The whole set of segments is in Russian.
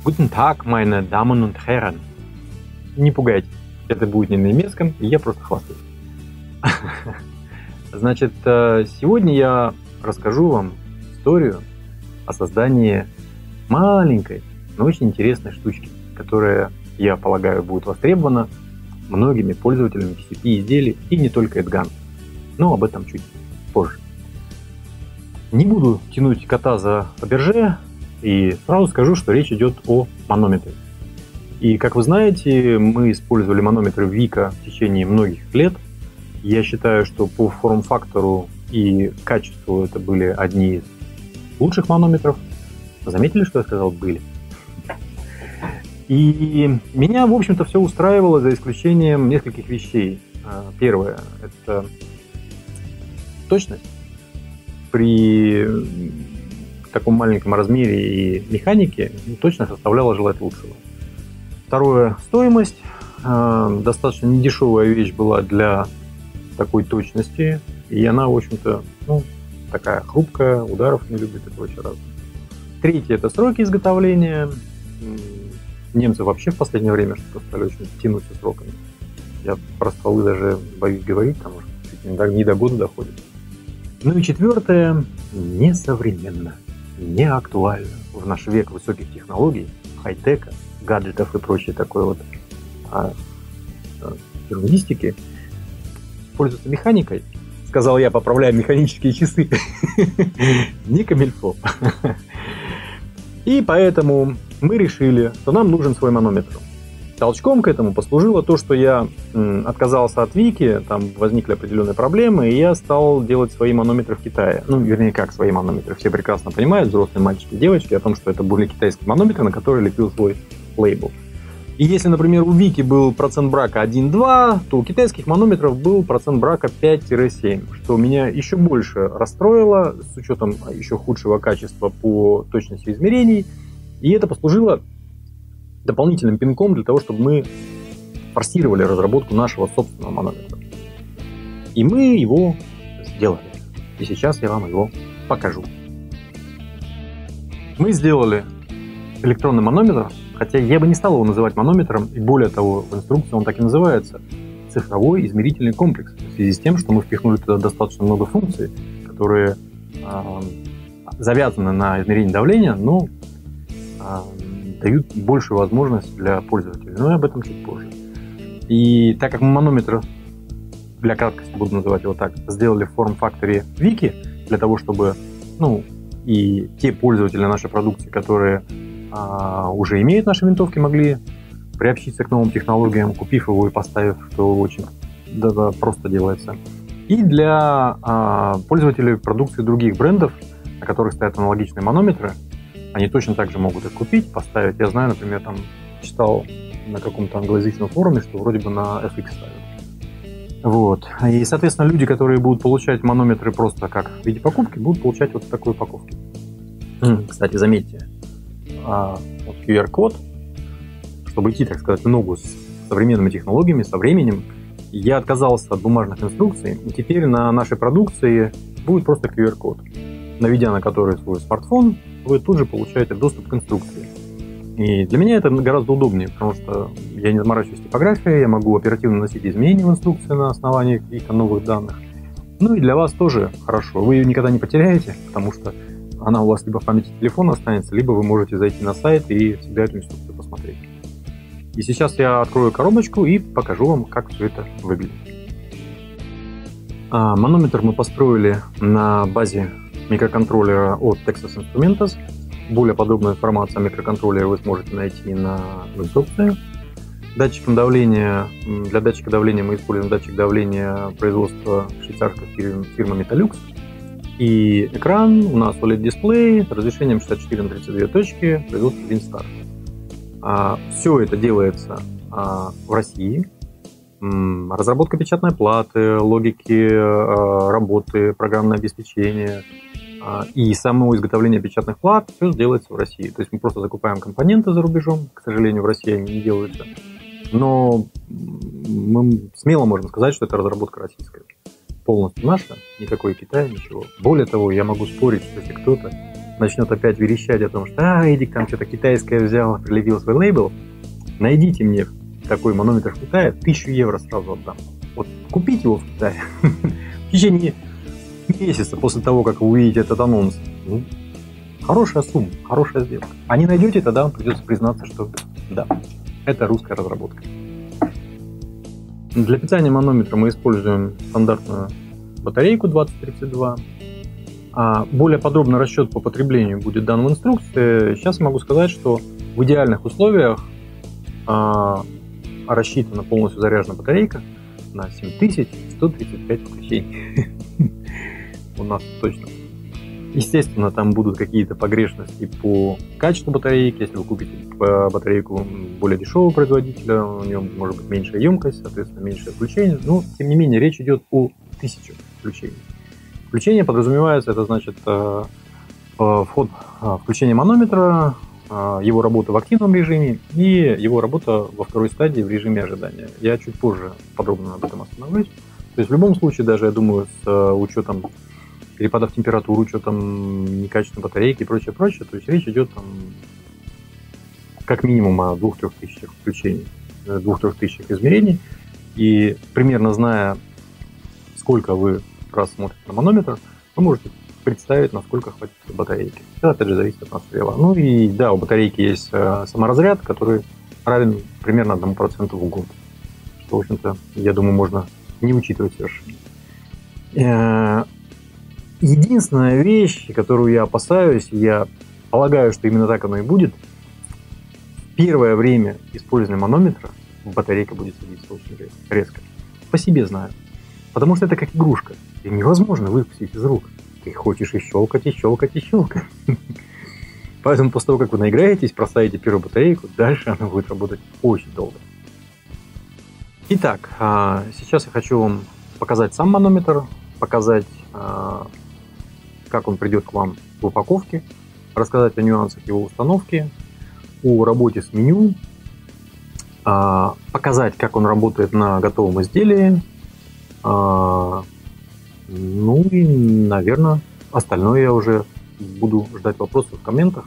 Guten Tag, meine Damen und Herren. Не пугайтесь, это будет не на немецком, и я просто хвастаюсь. Значит, сегодня я расскажу вам историю о создании маленькой, но очень интересной штучки, которая, я полагаю, будет востребована многими пользователями PCP-изделий и не только EDGAN. Но об этом чуть позже. Не буду тянуть кота за Фаберже и сразу скажу, что речь идет о манометре. И, как вы знаете, мы использовали манометры Вика в течение многих лет. Я считаю, что по форм-фактору и качеству это были одни из лучших манометров. Заметили, что я сказал «были»? И меня, в общем-то, все устраивало, за исключением нескольких вещей. Первое – это точность. При таком маленьком размере и механике точность составляла желать лучшего. Второе – стоимость. Достаточно недешевая вещь была для такой точности, и она, в общем-то, такая хрупкая, ударов не любит и прочее разное. Третье – это сроки изготовления. Немцы вообще в последнее время что-то стали очень тянуть со сроками. Я про стволы даже боюсь говорить, потому что не до года доходит. Ну и четвертое – несовременно, не актуально в наш век высоких технологий, хай-тека, гаджетов и прочей такой вот журналистики. Пользоваться механикой, сказал я, поправляя механические часы, не камильфо. И поэтому мы решили, что нам нужен свой манометр. Толчком к этому послужило то, что я отказался от Вики, там возникли определенные проблемы, и я стал делать свои манометры в Китае. Вернее, как свои манометры. Все прекрасно понимают, взрослые мальчики и девочки, о том, что это были китайские манометры, на которые лепил свой лейбл. И если, например, у Вики был процент брака 1,2, то у китайских манометров был процент брака 5-7, что меня еще больше расстроило, с учетом еще худшего качества по точности измерений. И это послужило дополнительным пинком для того, чтобы мы форсировали разработку нашего собственного манометра. И мы его сделали. И сейчас я вам его покажу. Мы сделали электронный манометр, хотя я бы не стал его называть манометром, и более того, в инструкции он так и называется – цифровой измерительный комплекс, в связи с тем, что мы впихнули туда достаточно много функций, которые завязаны на измерении давления, но дают большую возможность для пользователя. Но об этом чуть позже. И так как мы манометр, для краткости буду называть его так, сделали в форм-факторе Вики, для того, чтобы и те пользователи нашей продукции, которые уже имеют наши винтовки, могли приобщиться к новым технологиям, купив его и поставив, что очень просто делается. И для пользователей продукции других брендов, на которых стоят аналогичные манометры, они точно так же могут их купить, поставить. Я знаю, например, там читал на каком-то англоязычном форуме, что вроде бы на FX ставят. Вот. И, соответственно, люди, которые будут получать манометры просто как в виде покупки, будут получать вот в такой упаковке. Кстати, заметьте, вот QR-код, чтобы идти, так сказать, в ногу с современными технологиями, со временем, я отказался от бумажных инструкций, и теперь на нашей продукции будет просто QR-код, наведя на который свой смартфон, вы тут же получаете доступ к инструкции. И для меня это гораздо удобнее, потому что я не заморачиваюсь типографией, я могу оперативно носить изменения в инструкции на основании каких-то новых данных. Ну и для вас тоже хорошо. Вы ее никогда не потеряете, потому что она у вас либо в памяти телефона останется, либо вы можете зайти на сайт и всегда эту инструкцию посмотреть. И сейчас я открою коробочку и покажу вам, как все это выглядит. Манометр мы построили на базе микроконтроллера от Texas Instrumentos. Более подробную информацию о микроконтроллере вы сможете найти в инструкции. Датчиком давления, для датчика давления мы используем датчик давления производства швейцарской фирмы Metalux. И экран у нас OLED-дисплей с разрешением 64/32 точки, производства WinStar. Все это делается в России. Разработка печатной платы, логики работы, программное обеспечение и само изготовление печатных плат, все делается в России. То есть мы просто закупаем компоненты за рубежом, к сожалению, в России они не делаются. Но мы смело можем сказать, что это разработка российская. Полностью наша, никакой Китая, ничего. Более того, я могу спорить, что если кто-то начнет опять верещать о том, что Эдик там что-то китайское взял, прилепил свой лейбл, найдите мне такой манометр в Китае, 1000 евро сразу отдам. Вот купить его в Китае в течение месяца после того, как вы увидите этот анонс. Ну, хорошая сумма, хорошая сделка. А не найдете, тогда вам придется признаться, что да, это русская разработка. Для питания манометра мы используем стандартную батарейку 2032. А более подробный расчет по потреблению будет дан в инструкции. Сейчас могу сказать, что в идеальных условиях рассчитана полностью заряженная батарейка на 7135 включений. У нас точно. Естественно, там будут какие-то погрешности по качеству батарейки. Если вы купите батарейку более дешевого производителя, у нее может быть меньшая емкость, соответственно, меньшее включение. Но, тем не менее, речь идет о 1000 включений. Включение подразумевается, это значит вход включения манометра, его работа в активном режиме и его работа во второй стадии в режиме ожидания. Я чуть позже подробно об этом остановлюсь. То есть в любом случае, даже, я думаю, с учетом перепадов температуры, учетом некачественной батарейки и прочее, то есть речь идет там как минимум о 2-3 тысячах включений, 2-3 тысячах измерений. И примерно зная, сколько вы раз смотрите на манометр, вы можете представить, насколько хватит батарейки. Это, опять же, зависит от настрела. Ну и да, у батарейки есть саморазряд, который равен примерно 1% в год. Что, в общем-то, я думаю, можно не учитывать совершенно. Единственная вещь, которую я опасаюсь, я полагаю, что именно так оно и будет, в первое время использования манометра батарейка будет садиться очень резко. По себе знаю. Потому что это как игрушка. Ее невозможно выпустить из рук. Ты хочешь и щелкать, и щелкать, и щелкать. Поэтому после того, как вы наиграетесь, проставите первую батарейку, дальше она будет работать очень долго. Итак, сейчас я хочу вам показать сам манометр, показать, как он придет к вам в упаковке, рассказать о нюансах его установки, о работе с меню, показать, как он работает на готовом изделии. Ну и, наверное, остальное я уже буду ждать вопросов в комментах,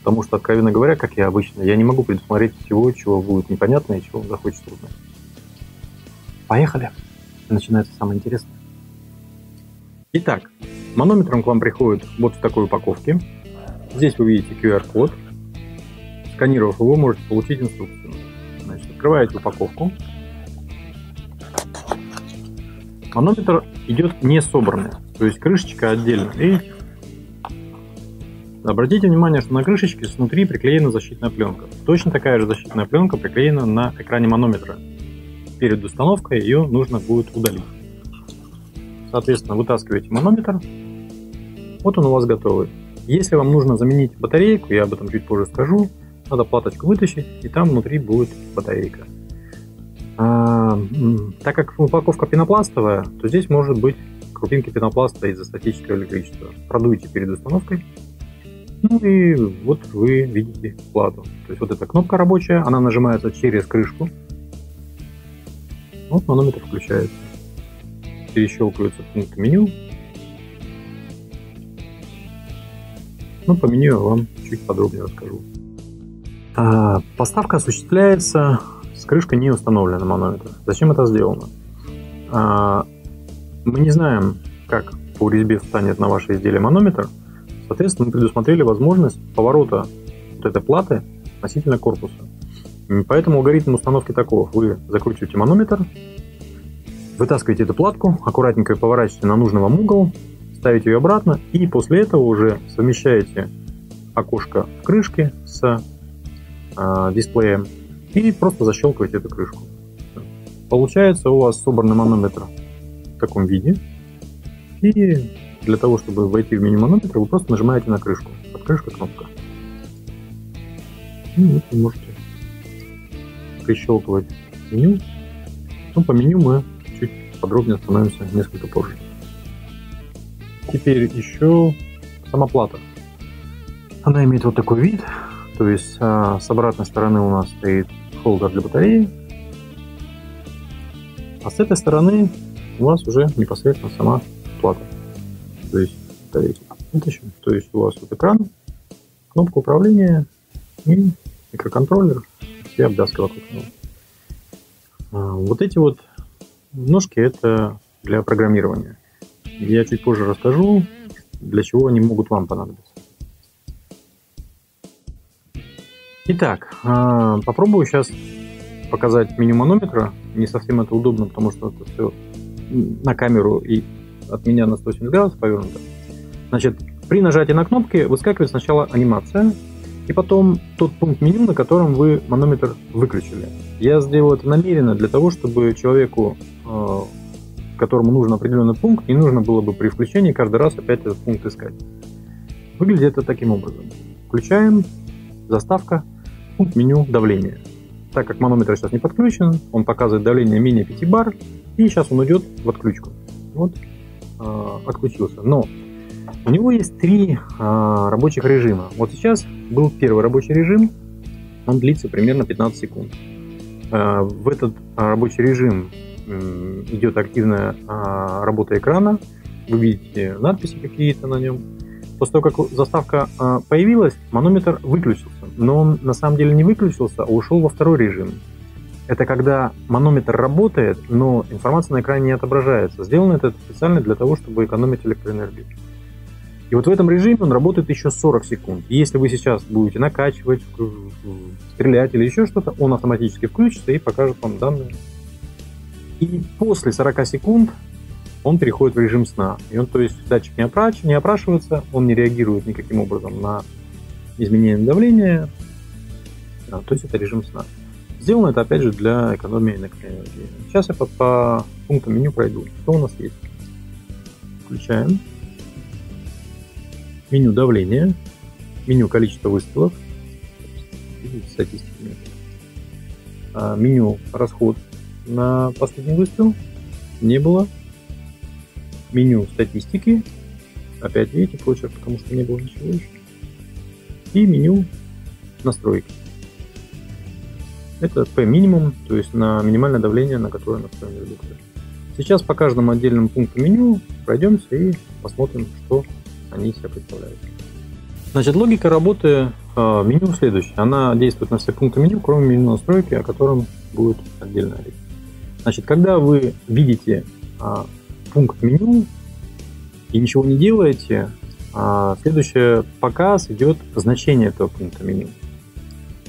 потому что, откровенно говоря, как я обычно, я не могу предусмотреть всего, чего будет непонятно и чего вам захочется узнать. Поехали! Начинается самое интересное. Итак, манометром к вам приходит вот в такой упаковке. Здесь вы видите QR-код. Сканировав его, можете получить инструкцию. Значит, открываете упаковку. Манометр идет не собранный, то есть крышечка отдельно. Видите? Обратите внимание, что на крышечке снутри приклеена защитная пленка. Точно такая же защитная пленка приклеена на экране манометра. Перед установкой ее нужно будет удалить. Соответственно, вытаскиваете манометр. Вот он у вас готовый. Если вам нужно заменить батарейку, я об этом чуть позже скажу, надо платочку вытащить, и там внутри будет батарейка. Так как упаковка пенопластовая, то здесь может быть крупинки пенопласта из-за статического электричества. Продуйте перед установкой. Ну и вот вы видите плату. То есть вот эта кнопка рабочая, она нажимается через крышку. Вот манометр включается. Перещелкиваются пункты меню. Ну, по меню я вам чуть подробнее расскажу. Поставка осуществляется с крышкой не установлена манометр. Зачем это сделано? Мы не знаем, как по резьбе встанет на ваше изделие манометр. Соответственно, мы предусмотрели возможность поворота вот этой платы относительно корпуса. Поэтому алгоритм установки таков. Вы закручиваете манометр, вытаскиваете эту платку, аккуратненько ее поворачиваете на нужный вам угол, ставите ее обратно и после этого уже совмещаете окошко в крышке с дисплеем и просто защелкиваете эту крышку. Получается у вас собранный манометр в таком виде. И для того, чтобы войти в меню манометра, вы просто нажимаете на крышку. Под крышкой кнопка. И вот вы можете прищелкивать меню. Ну, по меню мы чуть подробнее остановимся несколько позже. Теперь еще сама плата. Она имеет вот такой вид. То есть с обратной стороны у нас стоит холдер для батареи. А с этой стороны у вас уже непосредственно сама плата. То есть, смотрите, Вытащим. То есть у вас вот экран, кнопка управления и микроконтроллер, все обвязки вокруг него. Вот эти вот ножки — это для программирования. Я чуть позже расскажу, для чего они могут вам понадобиться. Итак, попробую сейчас показать меню манометра. Не совсем это удобно, потому что это все на камеру и от меня на 180 градусов повернуто. Значит, при нажатии на кнопки выскакивает сначала анимация, и потом тот пункт меню, на котором вы манометр выключили. Я сделал это намеренно для того, чтобы человеку, которому нужен определенный пункт, не нужно было бы при включении каждый раз опять этот пункт искать. Выглядит это таким образом. Включаем, заставка, пункт меню давление. Так как манометр сейчас не подключен, он показывает давление менее 5 бар, и сейчас он уйдет в отключку. Вот, отключился. Но у него есть 3 рабочих режима. Вот сейчас был первый рабочий режим, он длится примерно 15 секунд. В этот рабочий режим идет активная работа экрана, вы видите надписи какие-то на нем. После того, как заставка появилась, манометр выключился. Но он на самом деле не выключился, а ушел во второй режим. Это когда манометр работает, но информация на экране не отображается. Сделано это специально для того, чтобы экономить электроэнергию. И вот в этом режиме он работает еще 40 секунд. Если вы сейчас будете накачивать, стрелять или еще что-то, он автоматически включится и покажет вам данные. И после 40 секунд он переходит в режим сна. И он, то есть, датчик не опрашивается, он не реагирует никаким образом на изменение давления. То есть это режим сна. Сделано это, опять же, для экономии электроэнергии. Сейчас я по пунктам меню пройду. Что у нас есть? Включаем. Меню давления. Меню количества выстрелов. Статистики. Меню расход на последний выстрел. Не было. Меню статистики. Опять видите, почерк, потому что не было ничего еще. И меню настройки. Это P минимум, то есть на минимальное давление, на которое настроен редуктор. Сейчас по каждому отдельному пункту меню пройдемся и посмотрим, что они из себя представляют. Значит, логика работы меню следующая. Она действует на все пункты меню, кроме меню настройки, о котором будет отдельная речь. Значит, когда вы видите пункт меню и ничего не делаете, следующий показ идет значение этого пункта меню.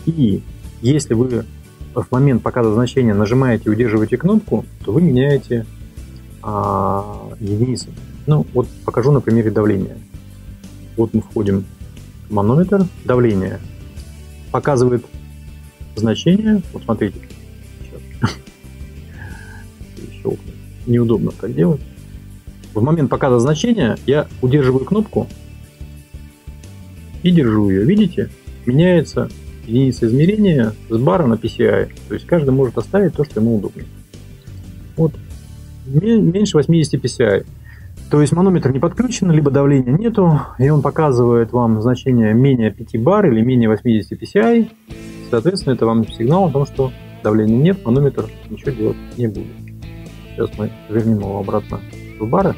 И если вы в момент показа значения нажимаете и удерживаете кнопку, то вы меняете единицы. Ну, вот покажу на примере давления. Вот мы входим в манометр, давление показывает значение. Вот смотрите. Сейчас. Неудобно так делать. В момент показа значения я удерживаю кнопку и держу ее. Видите? Меняется единица измерения с бара на PCI. То есть каждый может оставить то, что ему удобно. Вот. Меньше 80 PCI. То есть манометр не подключен, либо давления нету, и он показывает вам значение менее 5 бар или менее 80 PCI. Соответственно, это вам сигнал о том, что давления нет, манометр ничего делать не будет. Сейчас мы вернем его обратно в бары.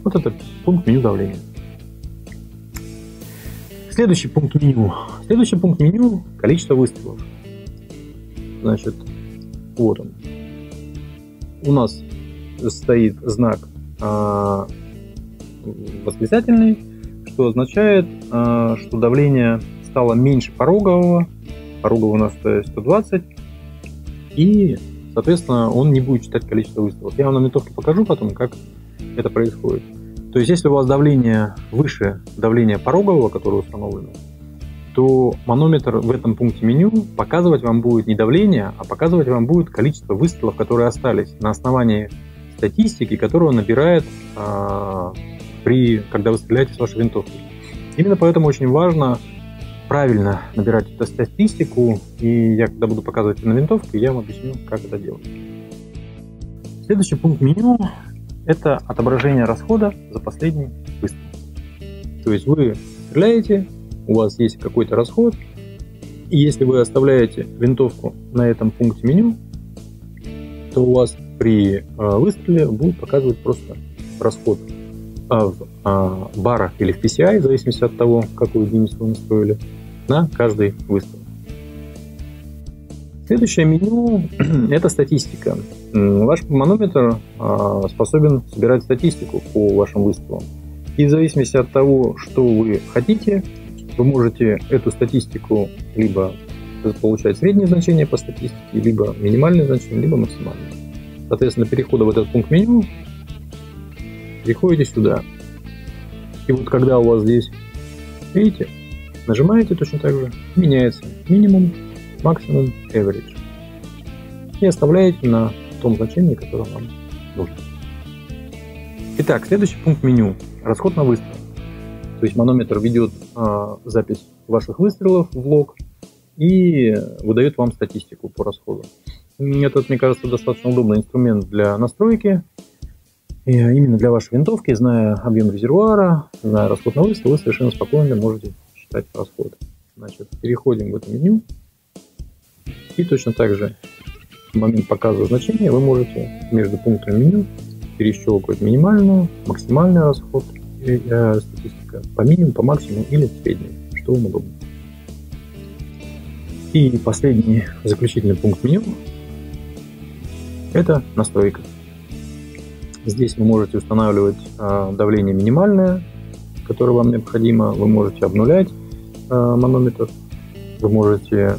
Вот это пункт меню давления. Следующий пункт меню. Следующий пункт меню – количество выстрелов. Значит, вот он. У нас стоит знак восклицательный, что означает, что давление стало меньше порогового. Пороговый у нас стоит 120. И, соответственно, он не будет читать количество выстрелов. Я вам на монтировке покажу потом, как это происходит. То есть, если у вас давление выше давления порогового, которое установлено, то манометр в этом пункте меню показывать вам будет не давление, а показывать вам будет количество выстрелов, которые остались на основании статистики, которую он набирает, когда вы стреляете с вашей винтовки. Именно поэтому очень важно правильно набирать эту статистику, и я, когда буду показывать на винтовке, я вам объясню, как это делать. Следующий пункт меню – это отображение расхода за последний выстрел. То есть вы стреляете, у вас есть какой-то расход, и если вы оставляете винтовку на этом пункте меню, то у вас при выстреле будет показывать просто расход в барах или в PCI, в зависимости от того, какую единицу вы настроили, на каждый выстрел. Следующее меню – это статистика. Ваш манометр способен собирать статистику по вашим выстрелам. И в зависимости от того, что вы хотите, вы можете эту статистику либо получать среднее значение по статистике, либо минимальное значение, либо максимальное. Соответственно, перехода в этот пункт меню переходите сюда. И вот когда у вас здесь, видите, нажимаете точно так же, меняется минимум, максимум, average. И оставляете на том значении, которое вам нужно. Итак, следующий пункт меню – расход на выстрел. То есть манометр ведет запись ваших выстрелов в лог и выдает вам статистику по расходу. Этот, мне кажется, достаточно удобный инструмент для настройки. И именно для вашей винтовки, зная объем резервуара, зная расход на выстрел, вы совершенно спокойно можете считать расход. Значит, переходим в это меню. И точно так же в момент показа значения вы можете между пунктами меню перещелкивать минимальную, максимальный расход, статистика по минимуму, по максимуму или среднюю, что вам удобно. И последний заключительный пункт меню – это настройка. Здесь вы можете устанавливать давление минимальное, которое вам необходимо. Вы можете обнулять манометр. Вы можете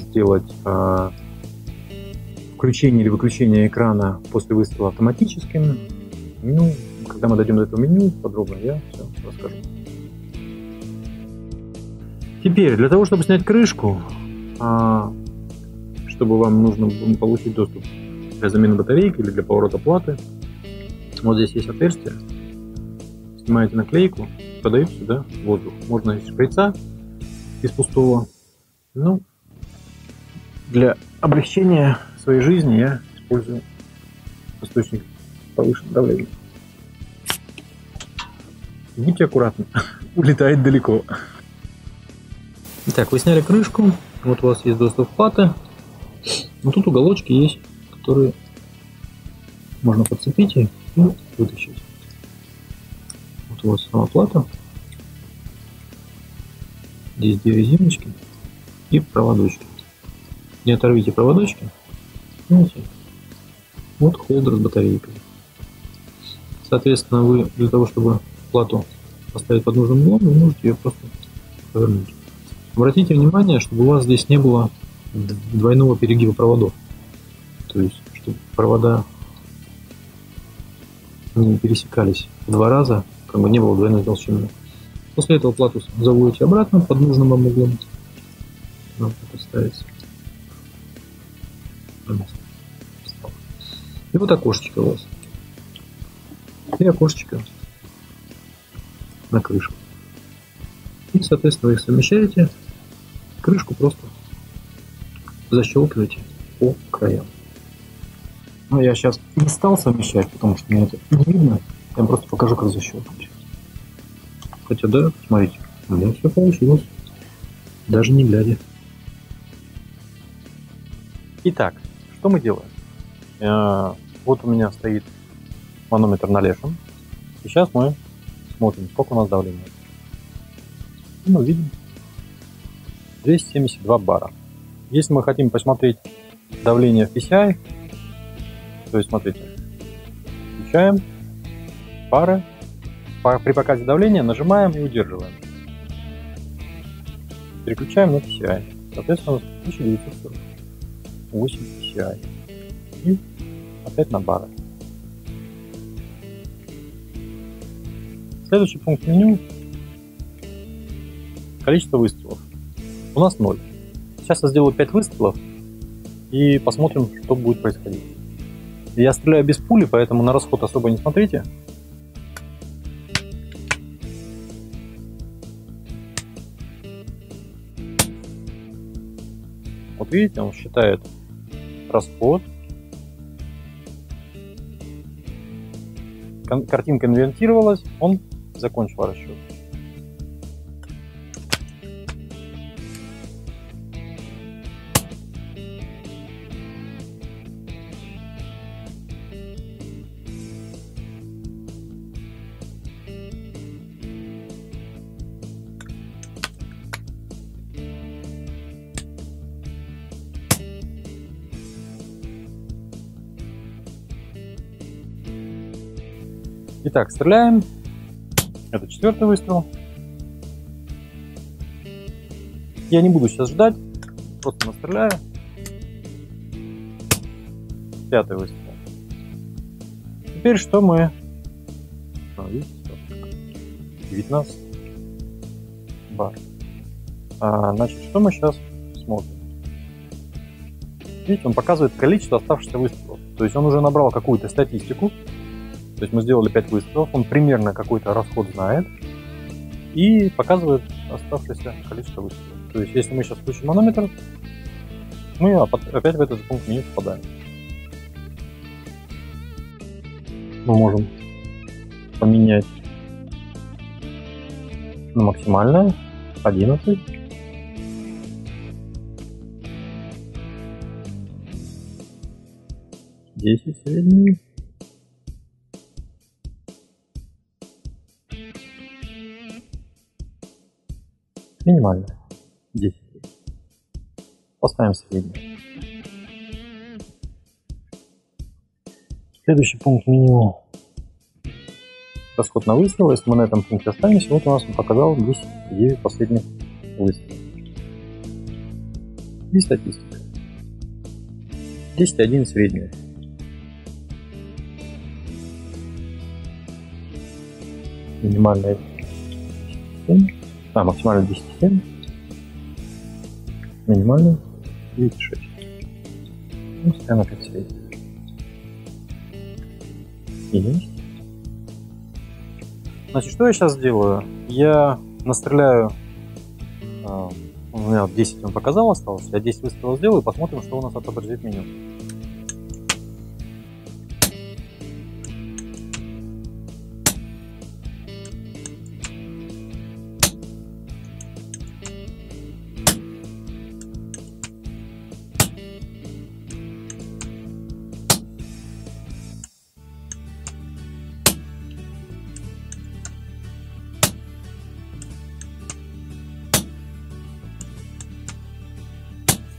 сделать включение или выключение экрана после выстрела автоматическим. Ну, когда мы дойдем до этого меню, подробно я все расскажу. Теперь, для того, чтобы снять крышку, чтобы вам нужно получить доступ для замены батарейки или для поворота платы, вот здесь есть отверстие. Снимаете наклейку, подаете сюда воздух. Можно из шприца, из пустого. Ну, для облегчения своей жизни я использую источник повышенного давления. Будьте аккуратны, улетает далеко. Итак, вы сняли крышку, вот у вас есть доступ к плате. Но тут уголочки есть, которые можно подцепить и вытащить. Вот у вас сама плата. Здесь две резиночки и проводочки. Не оторвите проводочки. Видите? Вот холдер с батарейкой. Соответственно, вы для того, чтобы плату поставить под нужным углом, вы можете ее просто повернуть. Обратите внимание, чтобы у вас здесь не было двойного перегиба проводов. То есть, чтобы провода не пересекались в два раза, как бы не было двойной толщины. После этого плату заводите обратно под нужным вам углом. Вот это ставится. И вот окошечко у вас. И окошечко на крышку. И, соответственно, вы их совмещаете. Крышку просто защелкиваете по краям. Но я сейчас не стал совмещать, потому что мне это не видно. Я вам просто покажу, как защелкивать. Хотя, да, смотрите, у меня все получилось. Даже не глядя. Итак, что мы делаем? Вот у меня стоит манометр налешен. Сейчас мы смотрим, сколько у нас давления. И мы видим 272 бара. Если мы хотим посмотреть давление в PCI, то есть смотрите, включаем пары, при показе давления нажимаем и удерживаем. Переключаем на PCI. Соответственно, 1948 PCI. И опять на бары. Следующий пункт меню – количество выстрелов. У нас 0. Сейчас я сделаю 5 выстрелов и посмотрим, что будет происходить. Я стреляю без пули, поэтому на расход особо не смотрите. Вот видите, он считает расход. Картинка инвертировалась, он закончил расчет. Итак, стреляем. Это 4-й выстрел. Я не буду сейчас ждать, просто настреляю. 5-й выстрел. Теперь что мы... Видите, 19 бар. Значит, что мы сейчас смотрим? Видите, он показывает количество оставшихся выстрелов. То есть он уже набрал какую-то статистику. То есть мы сделали 5 выстрелов, он примерно какой-то расход знает и показывает оставшееся количество выстрелов. То есть если мы сейчас включим манометр, мы опять в этот пункт меню попадаем. Мы можем поменять на максимальное 11. Десять средний. Минимально 10. Поставим средний. Следующий пункт меню. Расход на выстрел. Если мы на этом пункте останемся, вот у нас он показал 10,9 последних выстрелов. И статистика. 10,1 средняя. Минимальная 10,7. Максимально 10,7. Минимально 9,6. Ну, ставим опять средний. Есть. Значит, что я сейчас делаю? Я настреляю, у меня 10 он показал осталось, я 10 выстрелов сделаю и посмотрим, что у нас отобразит меню.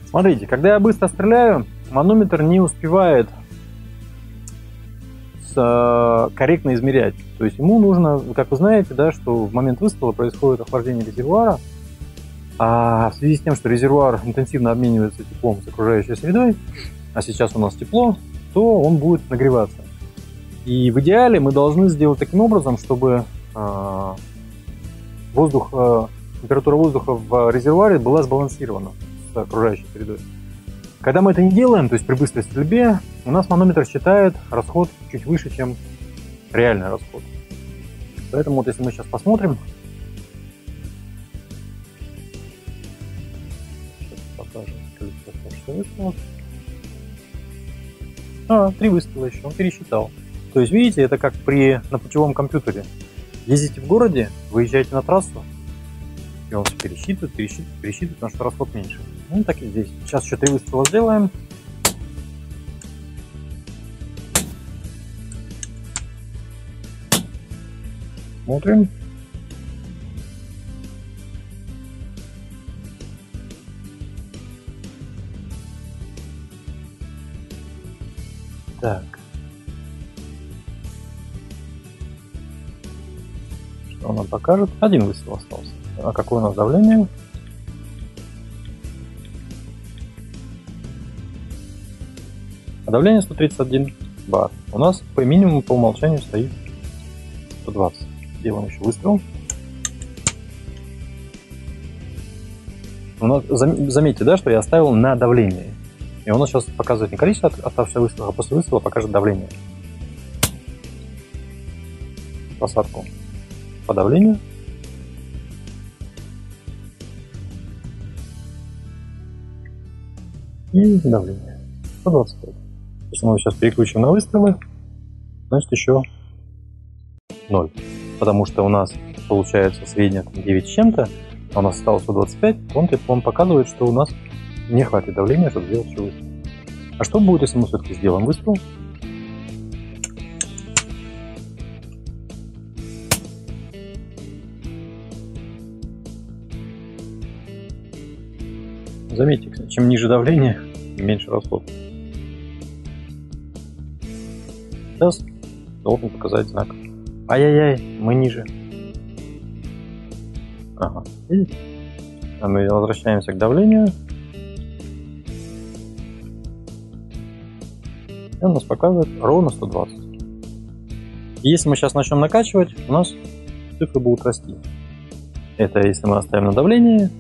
Смотрите, когда я быстро стреляю, манометр не успевает корректно измерять. То есть ему нужно, как вы знаете, да, что в момент выстрела происходит охлаждение резервуара, а в связи с тем, что резервуар интенсивно обменивается теплом с окружающей средой, а сейчас у нас тепло, то он будет нагреваться. И в идеале мы должны сделать таким образом, чтобы температура воздуха в резервуаре была сбалансирована с окружающей средой. Когда мы это не делаем, то есть при быстрой стрельбе, у нас манометр считает расход чуть выше, чем реальный расход. Поэтому вот если мы сейчас посмотрим, сейчас покажем количество выстрелов. 3 выстрела еще, он пересчитал. То есть, видите, это как на путевом компьютере. Ездите в городе, выезжаете на трассу, и он все пересчитывает, потому что расход меньше. Ну, так и здесь. Сейчас еще 3 выстрела сделаем. Смотрим. Так. Что он нам покажет? 1 выстрел остался. А какое у нас давление? Давление 131 бар. У нас по минимуму по умолчанию стоит 120. Делаем еще выстрел. У нас, заметьте, да, что я оставил на давление. И он сейчас показывает не количество оставшихся выстрелов, а после выстрела покажет давление. Посадку по давлению. И давление. 125. Если мы сейчас переключим на выстрелы, значит еще 0. Потому что у нас получается средняя 9 с чем-то, а у нас осталось 125, он показывает, что у нас не хватит давления, чтобы сделать еще выстрел. А что будет, если мы все-таки сделаем выстрел? Заметьте, чем ниже давление, меньше расход. Сейчас должен показать знак Ай-яй-яй, мы ниже. Ага, видите? А мы возвращаемся к давлению. И он нас показывает ровно 120. И если мы сейчас начнем накачивать, у нас цифры будут расти. Это если мы оставим на давлении,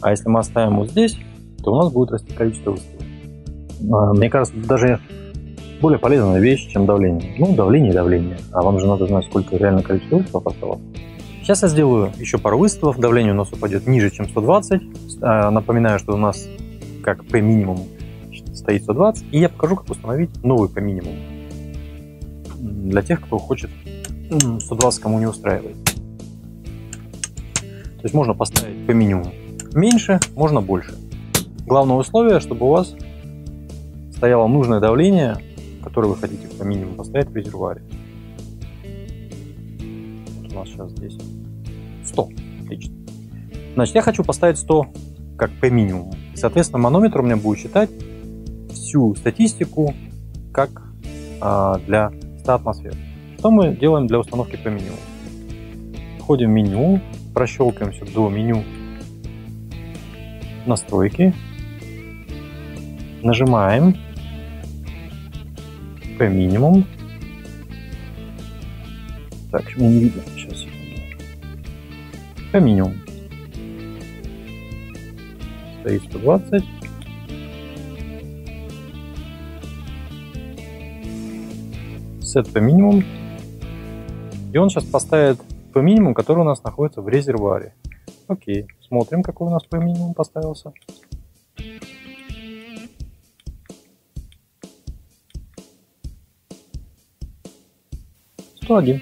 а если мы оставим вот здесь, то у нас будет расти количество выстрелов. Мне кажется, это даже более полезная вещь, чем давление. Ну, давление и давление. А вам же надо знать, сколько реально количество выстрелов осталось. Сейчас я сделаю еще пару выстрелов. Давление у нас упадет ниже, чем 120. Напоминаю, что у нас как P минимум стоит 120. И я покажу, как установить новый P минимум. Для тех, кто хочет 120, кому не устраивает. То есть можно поставить P минимум меньше, можно больше. Главное условие, чтобы у вас стояло нужное давление, которое вы хотите по минимуму поставить в резервуаре. Вот у нас сейчас здесь 100. Отлично. Значит, я хочу поставить 100 как P минимум. Соответственно, манометр у меня будет считать всю статистику как для 100 атмосфер. Что мы делаем для установки P минимум? Входим в меню, прощелкиваемся до меню настройки, нажимаем P минимум. Так, мне не видно сейчас. P минимум стоит 120. Set P минимум. И он сейчас поставит P минимум, который у нас находится в резервуаре. Окей, смотрим, какой у нас P минимум поставился. 101.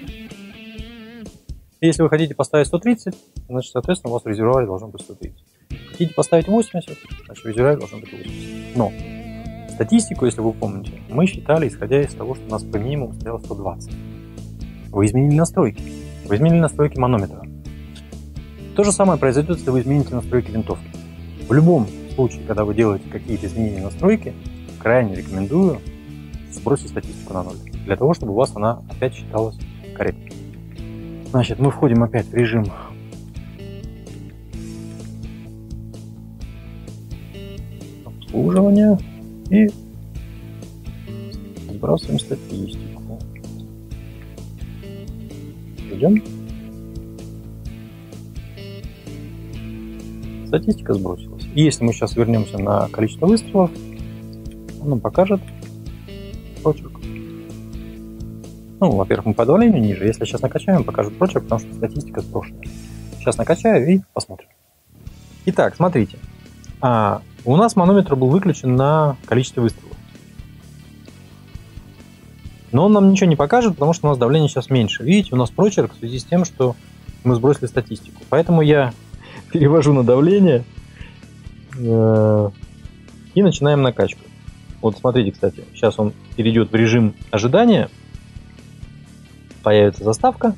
Если вы хотите поставить 130, значит, соответственно, у вас в резервуаре должно быть 130. Хотите поставить 80, значит, в резервуаре должно быть 80. Но статистику, если вы помните, мы считали, исходя из того, что у нас по минимуму стояло 120. Вы изменили настройки. Вы изменили настройки манометра. То же самое произойдет, если вы измените настройки винтовки. В любом случае, когда вы делаете какие-то изменения настройки, крайне рекомендую сбросить статистику на 0, для того, чтобы у вас она опять считалась корректно. Значит, мы входим опять в режим обслуживания и сбрасываем статистику. Ждем. Статистика сбросилась. И если мы сейчас вернемся на количество выстрелов, он нам покажет прочерк. Ну, во-первых, мы по давлению ниже. Если сейчас накачаем, покажет прочерк, потому что статистика сброшена. Сейчас накачаю и посмотрим. Итак, смотрите. У нас манометр был выключен на количество выстрелов. Но он нам ничего не покажет, потому что у нас давление сейчас меньше. Видите, у нас прочерк в связи с тем, что мы сбросили статистику. Поэтому я перевожу на давление и начинаем накачку. Вот смотрите, кстати, сейчас он перейдет в режим ожидания. Появится заставка.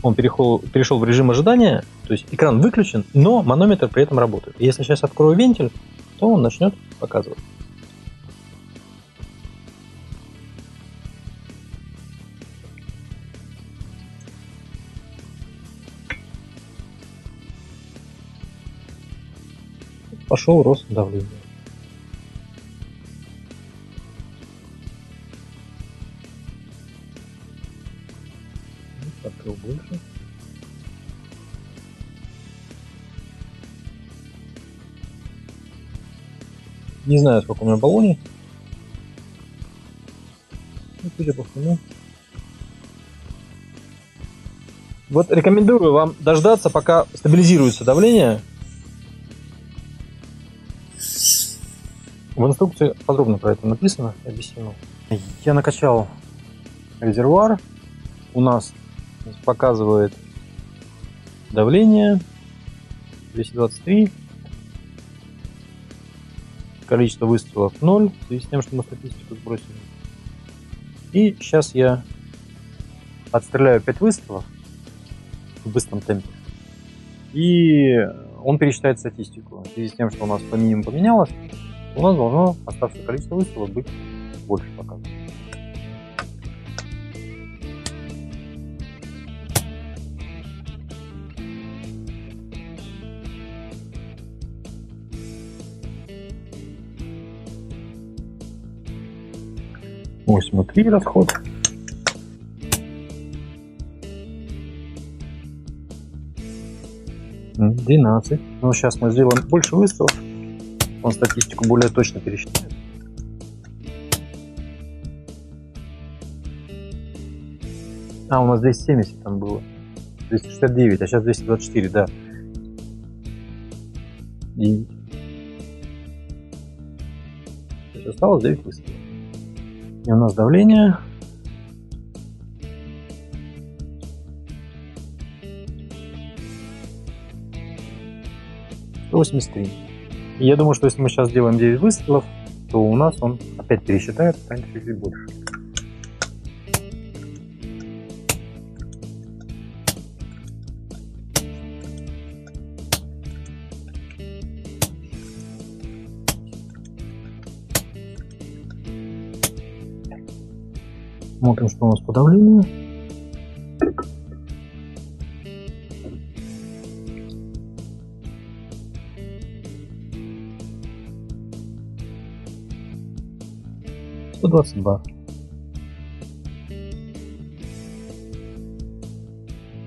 Он перешел в режим ожидания, то есть экран выключен, но манометр при этом работает. Если сейчас открою вентиль, то он начнет показывать. Пошел рост давления. Открыл больше. Не знаю, сколько у меня баллоний. Ну, судя по всему. Вот рекомендую вам дождаться, пока стабилизируется давление. В инструкции подробно про это написано и объяснено. Я накачал резервуар. У нас показывает давление 223. Количество выстрелов 0, в связи с тем, что мы статистику сбросили. И сейчас я отстреляю 5 выстрелов в быстром темпе. И он пересчитает статистику. В связи с тем, что у нас по минимуму поменялось, у нас должно оставшееся количество выстрелов быть больше показывать. 8,3 расход. — 12. Но сейчас мы сделаем больше выстрелов. Он статистику более точно пересчитает. А, у нас 270 там было. 269, а сейчас 224, да. 9. Сейчас осталось 9 выстрелов. И у нас давление. — 183. И я думаю, что если мы сейчас сделаем 9 выстрелов, то у нас он опять пересчитает, станет чуть-чуть больше. Смотрим, что у нас по давлению. — 122.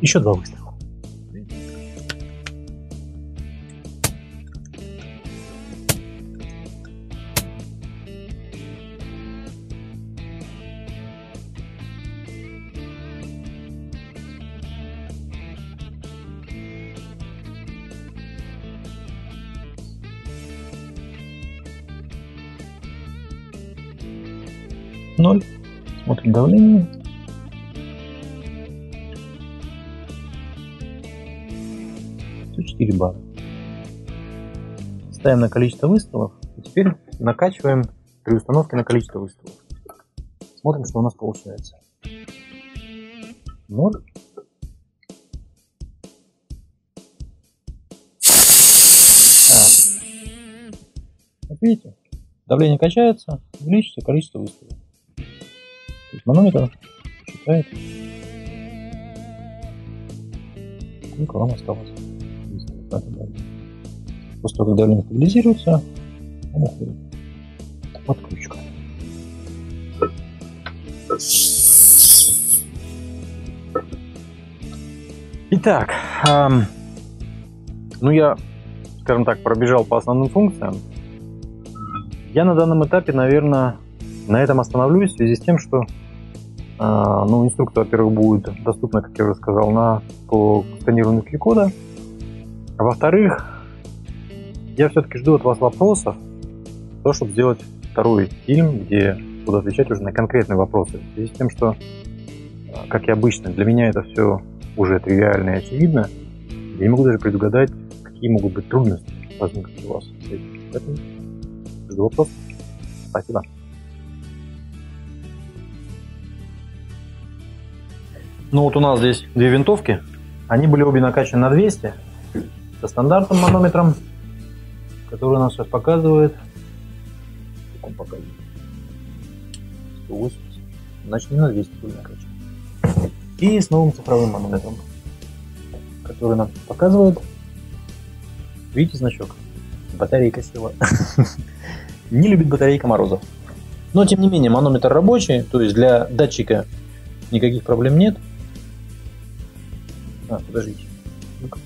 Еще 2 выстрела. Ноль. Смотрим давление. $104 бара. Ставим на количество выстрелов. И теперь накачиваем при установке на количество выстрелов. Смотрим, что у нас получается. 0. Вот видите, давление качается, увеличится количество выстрелов. То есть манометр считает, сколько вам осталось выстрелов. После того, как давление стабилизируется, он уходит. Подключка. Итак, ну я, скажем так, пробежал по основным функциям. Я на данном этапе, наверное, на этом остановлюсь в связи с тем, что ну, инструкция, во-первых, будет доступна, как я уже сказал, по сканированию QR-кода. А во-вторых, я все-таки жду от вас вопросов, то, чтобы сделать второй фильм, где буду отвечать уже на конкретные вопросы. В связи с тем, что, как и обычно, для меня это все уже тривиально и очевидно. Я не могу даже предугадать, какие могут быть трудности возникнуть у вас с этим. Поэтому жду вопросов. Спасибо. Ну вот у нас здесь две винтовки. Они были обе накачаны на 200 со стандартным манометром, который у нас сейчас показывает. Как он показывает? 180. Значит, не на 200 были накачаны. И с новым цифровым манометром, который нам показывает. Видите значок? Батарейка села. Не любит батарейка морозов. Но тем не менее манометр рабочий, то есть для датчика никаких проблем нет. Подождите. Ну-ка.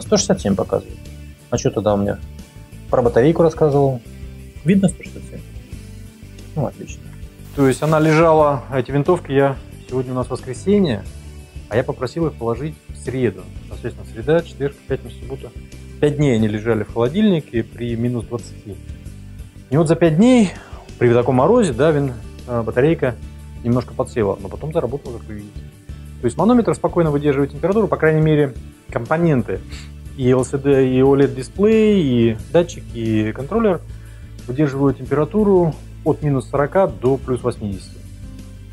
167 показывает. А что тогда у меня? Про батарейку рассказывал. Видно 167? Ну, отлично. То есть она лежала, эти винтовки сегодня у нас воскресенье, а я попросил их положить в среду. Соответственно, среда, четверг, пятница, суббота. 5 дней они лежали в холодильнике при минус 20. И вот за 5 дней при таком морозе, да, батарейка немножко подсела, но потом заработала, как вы видите. То есть манометр спокойно выдерживает температуру, по крайней мере, компоненты и LCD, и OLED дисплей, и датчик, и контроллер выдерживают температуру от минус 40 до плюс 80.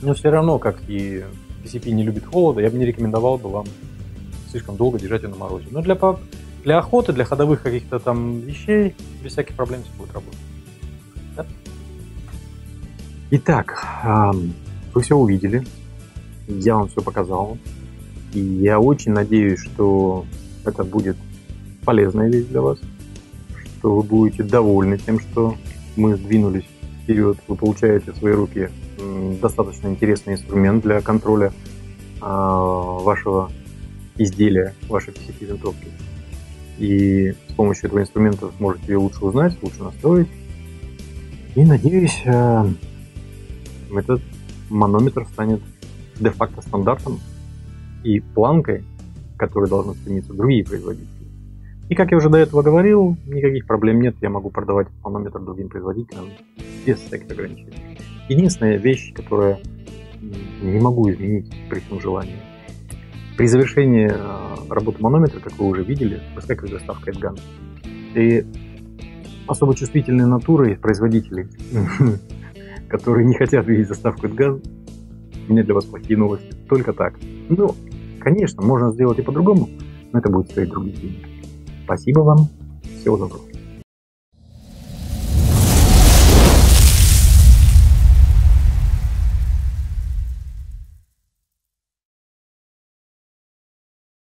Но все равно, как и PCP не любит холода, я бы не рекомендовал бы вам слишком долго держать ее на морозе. Но для охоты, для ходовых каких-то там вещей без всяких проблем все будет работать. Да? Итак, вы все увидели, я вам все показал, и я очень надеюсь, что это будет полезная вещь для вас, что вы будете довольны тем, что мы сдвинулись вперед, вы получаете в свои руки достаточно интересный инструмент для контроля вашего изделия, вашей PC-винтовки. И с помощью этого инструмента сможете ее лучше узнать, лучше настроить. И надеюсь, этот манометр станет де-факто стандартом и планкой, к которой должны стремиться другие производители. И как я уже до этого говорил, никаких проблем нет, я могу продавать манометр другим производителям без всяких ограничений. Единственная вещь, которую не могу изменить при всем желании. При завершении работы манометра, как вы уже видели, выскакивает заставка EDGAN. И особо чувствительные натуры производителей, которые не хотят видеть заставку EDGAN, у меня для вас плохие новости. Только так. Ну, конечно, можно сделать и по-другому, но это будет стоить других денег. Спасибо вам. Всего доброго.